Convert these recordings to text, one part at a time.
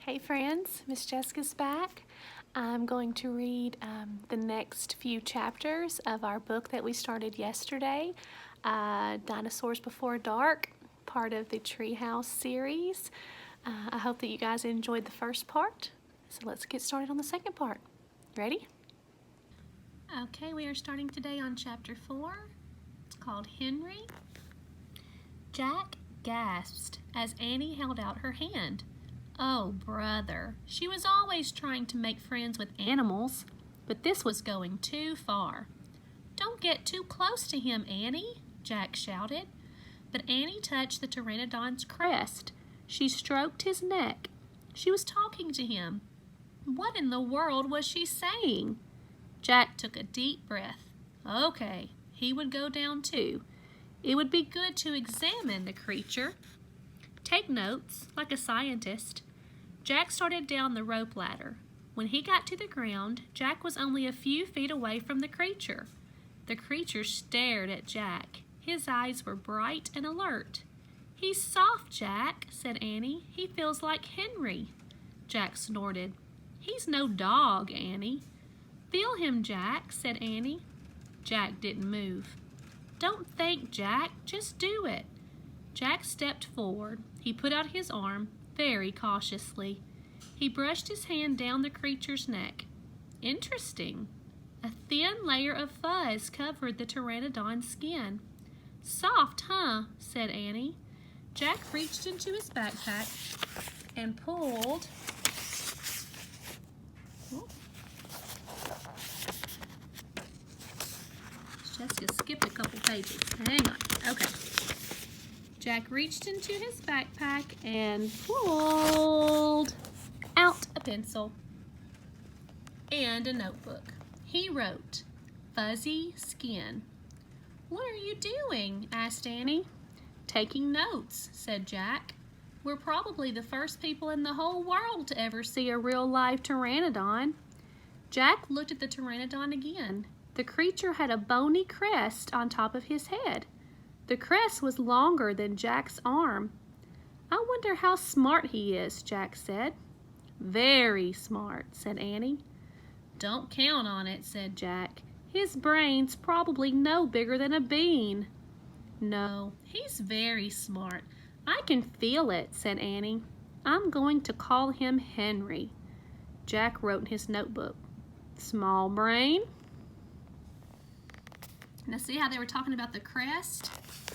Hey friends, Miss Jessica's back. I'm going to read the next few chapters of our book that we started yesterday, Dinosaurs Before Dark, part of the Treehouse series. I hope that you guys enjoyed the first part, so let's get started on the second part. Ready? Okay, we are starting today on chapter 4. It's called Henry. Jack gasped as Annie held out her hand. Oh, brother, she was always trying to make friends with animals, but this was going too far. Don't get too close to him, Annie, Jack shouted. But Annie touched the pteranodon's crest. She stroked his neck. She was talking to him. What in the world was she saying? Jack took a deep breath. Okay, he would go down too. It would be good to examine the creature. Take notes, like a scientist. Jack started down the rope ladder. When he got to the ground, Jack was only a few feet away from the creature. The creature stared at Jack. His eyes were bright and alert. He's soft, Jack, said Annie. He feels like Henry. Jack snorted. He's no dog, Annie. Feel him, Jack, said Annie. Jack didn't move. Don't think, Jack. Just do it. Jack stepped forward. He put out his arm very cautiously. He brushed his hand down the creature's neck. Interesting. A thin layer of fuzz covered the pteranodon's skin. Soft, huh? Said Annie. Jack reached into his backpack and pulled... Jessica skipped a couple pages. Hang on. Okay. Jack reached into his backpack and pulled out a pencil and a notebook. He wrote, Fuzzy Skin. What are you doing? Asked Annie. Taking notes, said Jack. We're probably the first people in the whole world to ever see a real live pteranodon. Jack looked at the pteranodon again. The creature had a bony crest on top of his head. The crest was longer than Jack's arm. I wonder how smart he is, Jack said. Very smart, said Annie. Don't count on it, said Jack. His brain's probably no bigger than a bean. No, he's very smart. I can feel it, said Annie. I'm going to call him Henry. Jack wrote in his notebook. Small brain. Now see how they were talking about the crest?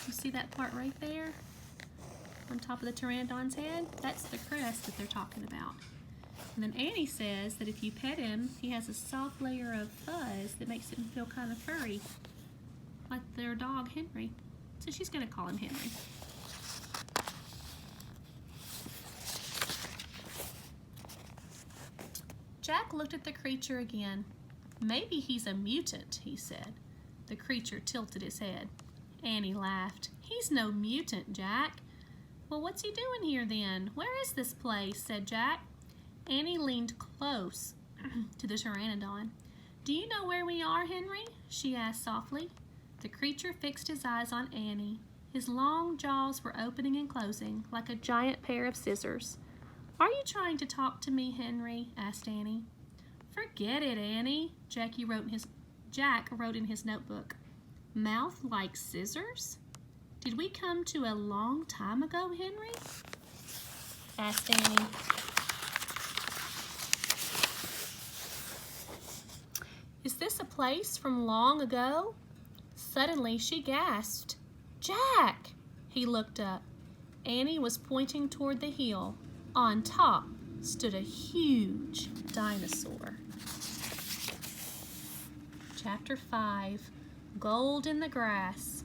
You see that part right there on top of the pteranodon's head? That's the crest that they're talking about. And then Annie says that if you pet him, he has a soft layer of fuzz that makes him feel kind of furry, like their dog Henry. So she's going to call him Henry. Jack looked at the creature again. Maybe he's a mutant, he said. The creature tilted his head. Annie laughed. He's no mutant, Jack. Well, what's he doing here then? Where is this place? Said Jack. Annie leaned close to the pteranodon. Do you know where we are, Henry? She asked softly. The creature fixed his eyes on Annie. His long jaws were opening and closing like a giant pair of scissors. Are you trying to talk to me, Henry? Asked Annie. Forget it, Annie, Jack wrote in his notebook. Mouth like scissors? Did we come to a long time ago, Henry? Asked Annie. Is this a place from long ago? Suddenly she gasped. Jack! He looked up. Annie was pointing toward the hill. On top stood a huge dinosaur. Chapter 5, Gold in the Grass.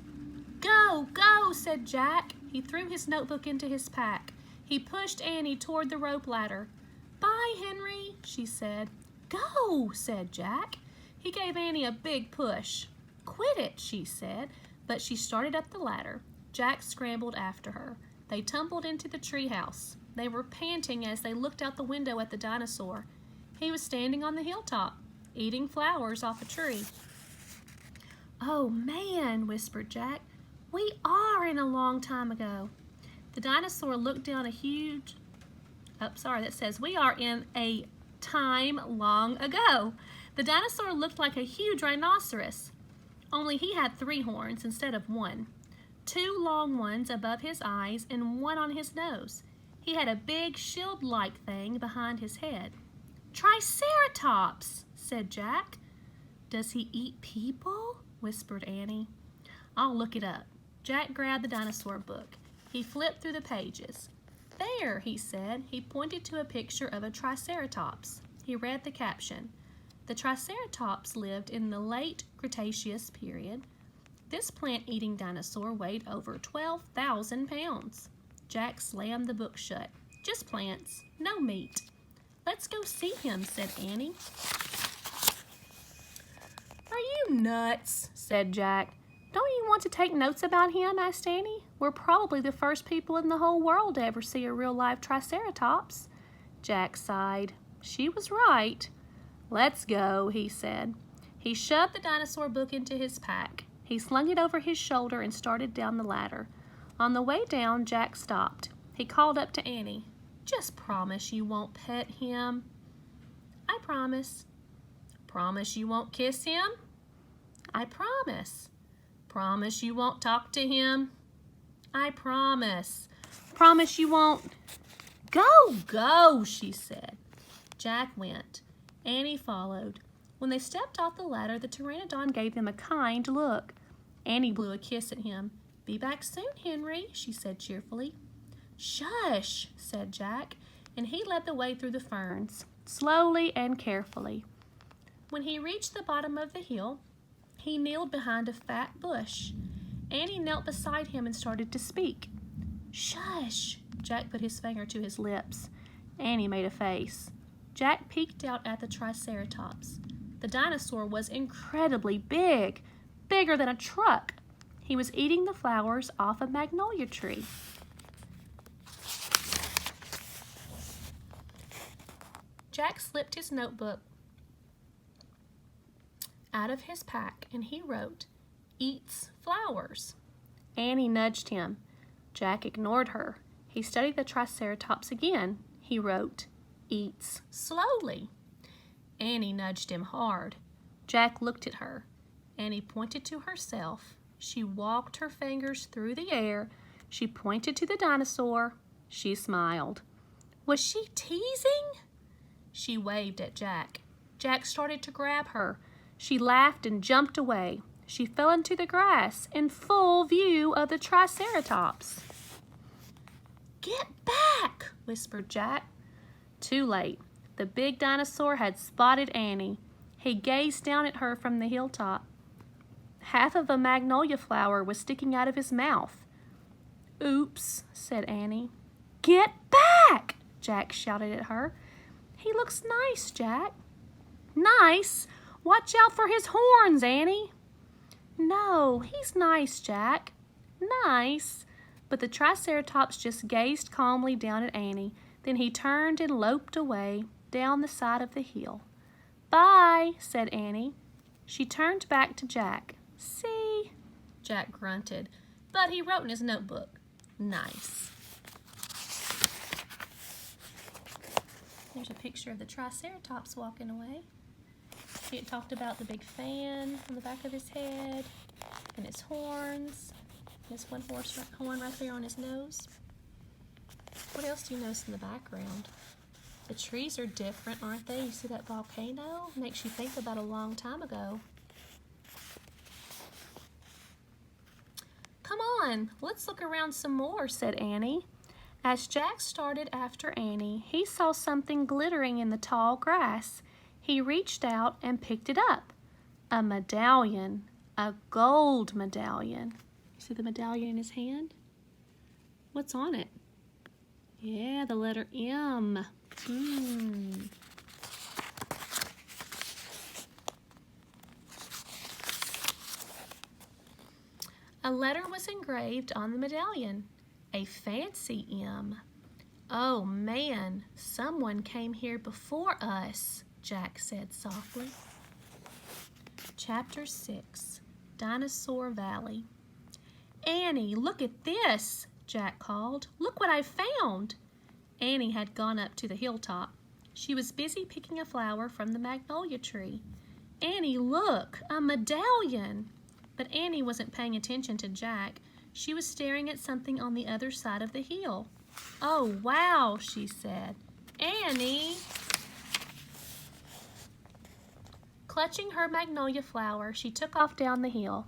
Go, go, said Jack. He threw his notebook into his pack. He pushed Annie toward the rope ladder. Bye, Henry, she said. Go, said Jack. He gave Annie a big push. Quit it, she said, but she started up the ladder. Jack scrambled after her. They tumbled into the treehouse. They were panting as they looked out the window at the dinosaur. He was standing on the hilltop, eating flowers off a tree. Oh man, whispered Jack. We are in a long time ago. The dinosaur looked down a huge that says, we are in a time long ago. The dinosaur looked like a huge rhinoceros, only he had 3 horns instead of 1. 2 long ones above his eyes and 1 on his nose. He had a big shield-like thing behind his head. Triceratops, said Jack. Does he eat people? Whispered Annie. I'll look it up. Jack grabbed the dinosaur book. He flipped through the pages. There, he said. He pointed to a picture of a Triceratops. He read the caption. The Triceratops lived in the late Cretaceous period. This plant-eating dinosaur weighed over 12,000 pounds. Jack slammed the book shut. Just plants, no meat. Let's go see him, said Annie. Are you nuts? Said Jack. Don't you want to take notes about him? Asked Annie. We're probably the first people in the whole world to ever see a real live Triceratops. Jack sighed. She was right. Let's go, he said. He shoved the dinosaur book into his pack. He slung it over his shoulder and started down the ladder. On the way down, Jack stopped. He called up to Annie. Just promise you won't pet him. I promise. Promise you won't kiss him? I promise. Promise you won't talk to him? I promise. Promise you won't... Go, she said. Jack went. Annie followed. When they stepped off the ladder, the pteranodon gave them a kind look. Annie blew a kiss at him. Be back soon, Henry, she said cheerfully. Shush, said Jack, and he led the way through the ferns, slowly and carefully. When he reached the bottom of the hill, he kneeled behind a fat bush. Annie knelt beside him and started to speak. Shush, Jack put his finger to his lips. Annie made a face. Jack peeked out at the Triceratops. The dinosaur was incredibly big, bigger than a truck. He was eating the flowers off a magnolia tree. Jack slipped his notebook out of his pack and he wrote, Eats flowers. Annie nudged him. Jack ignored her. He studied the Triceratops again. He wrote, Eats slowly. Annie nudged him hard. Jack looked at her. Annie pointed to herself. She walked her fingers through the air. She pointed to the dinosaur. She smiled. Was she teasing? She waved at Jack. Jack started to grab her. She laughed and jumped away. She fell into the grass in full view of the Triceratops. Get back, whispered Jack. Too late. The big dinosaur had spotted Annie. He gazed down at her from the hilltop. Half of a magnolia flower was sticking out of his mouth. Oops, said Annie. Get back, Jack shouted at her. He looks nice, Jack. Nice? Watch out for his horns, Annie. No, he's nice, Jack. Nice. But the Triceratops just gazed calmly down at Annie. Then he turned and loped away down the side of the hill. Bye, said Annie. She turned back to Jack. See? Jack grunted, but he wrote in his notebook, nice. There's a picture of the Triceratops walking away. It talked about the big fan on the back of his head and his horns. There's one horn right there on his nose. What else do you notice in the background? The trees are different, aren't they? You see that volcano? Makes you think about a long time ago. Come on, let's look around some more, said Annie. As Jack started after Annie, he saw something glittering in the tall grass. He reached out and picked it up. A medallion, a gold medallion. You see the medallion in his hand? What's on it? Yeah, the letter M. A letter was engraved on the medallion. A fancy M. Oh man, someone came here before us, Jack said softly. Chapter 6, Dinosaur Valley. Annie, look at this, Jack called. Look what I found. Annie had gone up to the hilltop. She was busy picking a flower from the magnolia tree. "Annie, look, a medallion!" But Annie wasn't paying attention to Jack. She was staring at something on the other side of the hill. "Oh, wow," she said. "Annie!" Clutching her magnolia flower, she took off down the hill.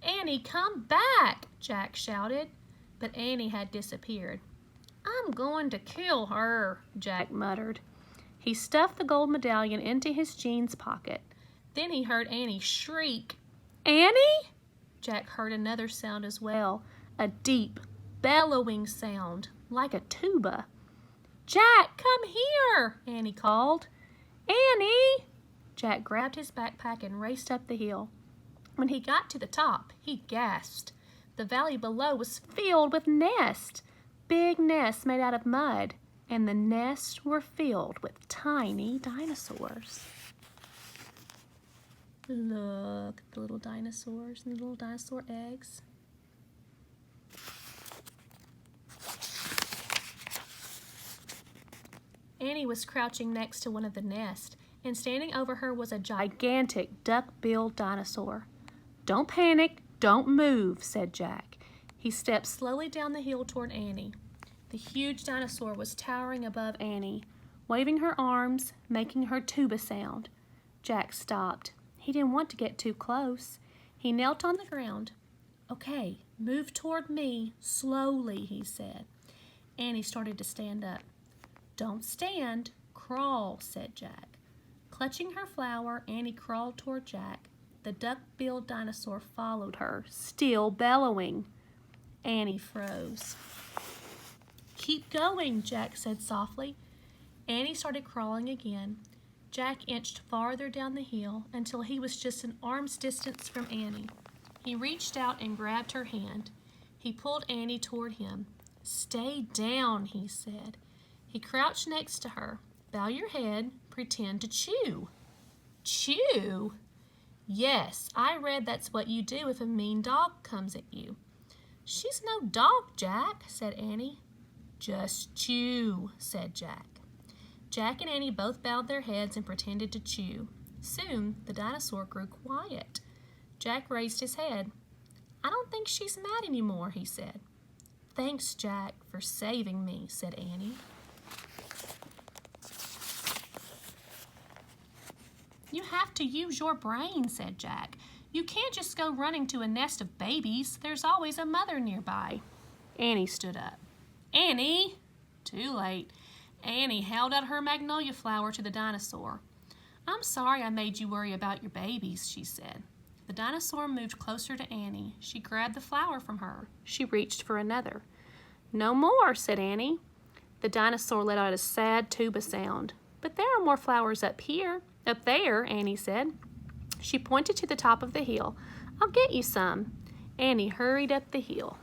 "Annie, come back!" Jack shouted. But Annie had disappeared. "I'm going to kill her," Jack muttered. He stuffed the gold medallion into his jeans pocket. Then he heard Annie shriek. "Annie?" Jack heard another sound as well, a deep, bellowing sound, like a tuba. "Jack, come here!" Annie called. "Annie!" Jack grabbed his backpack and raced up the hill. When he got to the top, he gasped. The valley below was filled with nests, big nests made out of mud, and the nests were filled with tiny dinosaurs. Look at the little dinosaurs and the little dinosaur eggs. Annie was crouching next to one of the nests, and standing over her was a gigantic duck-billed dinosaur. "Don't panic, don't move," said Jack. He stepped slowly down the hill toward Annie. The huge dinosaur was towering above Annie, waving her arms, making her tuba sound. Jack stopped. He didn't want to get too close. He knelt on the ground. "Okay, move toward me, slowly," he said. Annie started to stand up. "Don't stand, crawl," said Jack. Clutching her flower, Annie crawled toward Jack. The duck-billed dinosaur followed her, still bellowing. Annie froze. "Keep going," Jack said softly. Annie started crawling again. Jack inched farther down the hill until he was just an arm's distance from Annie. He reached out and grabbed her hand. He pulled Annie toward him. "Stay down," he said. He crouched next to her. "Bow your head, pretend to chew." "Chew?" "Yes, I read that's what you do if a mean dog comes at you." "She's no dog, Jack," said Annie. "Just chew," said Jack. Jack and Annie both bowed their heads and pretended to chew. Soon, the dinosaur grew quiet. Jack raised his head. "I don't think she's mad anymore," he said. "Thanks, Jack, for saving me," said Annie. "You have to use your brain," said Jack. "You can't just go running to a nest of babies. There's always a mother nearby." Annie stood up. "Annie!" Too late. Annie held out her magnolia flower to the dinosaur. "I'm sorry I made you worry about your babies," she said. The dinosaur moved closer to Annie. She grabbed the flower from her. She reached for another. "No more," said Annie. The dinosaur let out a sad tuba sound. "But there are more flowers up here." "Up there," Annie said. She pointed to the top of the hill. "I'll get you some." Annie hurried up the hill.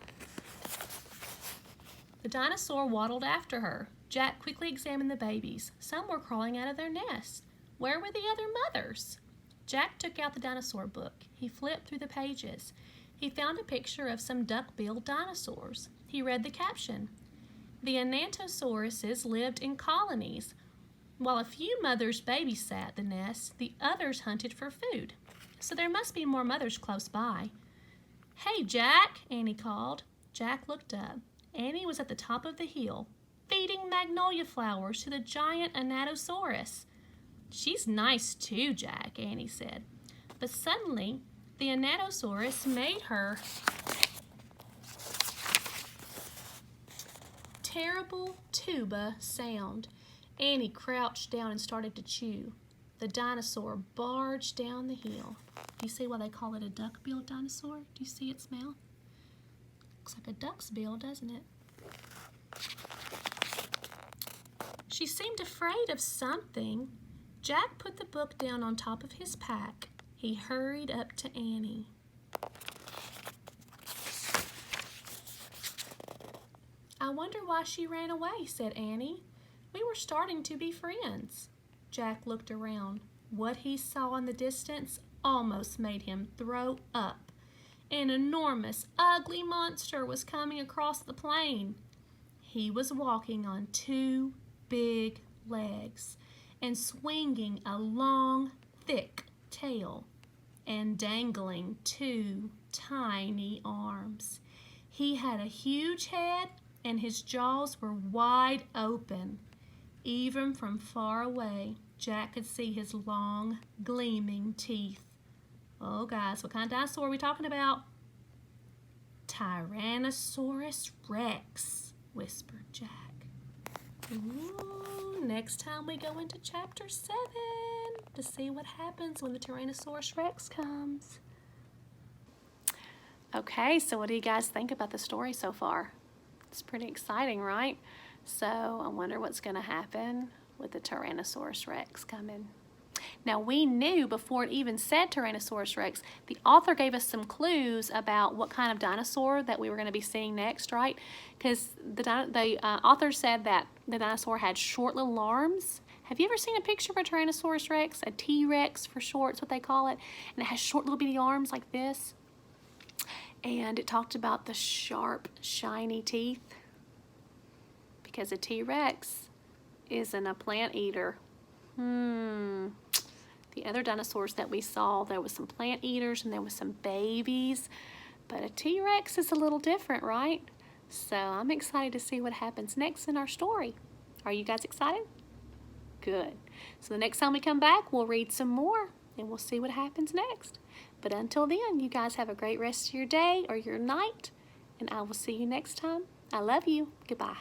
The dinosaur waddled after her. Jack quickly examined the babies. Some were crawling out of their nests. Where were the other mothers? Jack took out the dinosaur book. He flipped through the pages. He found a picture of some duck-billed dinosaurs. He read the caption. "The Anantosauruses lived in colonies. While a few mothers babysat the nests, the others hunted for food. So there must be more mothers close by." "Hey, Jack," Annie called. Jack looked up. Annie was at the top of the hill, feeding magnolia flowers to the giant Anatosaurus. "She's nice too, Jack," Annie said. But suddenly, the Anatosaurus made her terrible tuba sound. Annie crouched down and started to chew. The dinosaur barged down the hill. Do you see why they call it a duck-billed dinosaur? Do you see its mouth? Looks like a duck's bill, doesn't it? She seemed afraid of something. Jack put the book down on top of his pack. He hurried up to Annie. "I wonder why she ran away," said Annie. "We were starting to be friends." Jack looked around. What he saw in the distance almost made him throw up. An enormous, ugly monster was coming across the plain. He was walking on two big legs and swinging a long, thick tail and dangling two tiny arms. He had a huge head and his jaws were wide open. Even from far away, Jack could see his long, gleaming teeth. Oh, guys, what kind of dinosaur are we talking about? Tyrannosaurus Rex, whispered Jack. Ooh, next time we go into chapter 7 to see what happens when the Tyrannosaurus Rex comes. Okay, so what do you guys think about the story so far? It's pretty exciting, right? So I wonder what's going to happen with the Tyrannosaurus Rex coming. Now, we knew before it even said Tyrannosaurus Rex, the author gave us some clues about what kind of dinosaur that we were going to be seeing next, right? Because the author said that the dinosaur had short little arms. Have you ever seen a picture of a Tyrannosaurus Rex? A T-Rex for short, is what they call it. And it has short little bitty arms like this. And it talked about the sharp, shiny teeth. Because a T-Rex isn't a plant eater. The other dinosaurs that we saw, there was some plant eaters and there was some babies, but a T-Rex is a little different, right? So I'm excited to see what happens next in our story. Are you guys excited? Good. So the next time we come back, we'll read some more and we'll see what happens next. But until then, you guys have a great rest of your day or your night, and I will see you next time. I love you. Goodbye.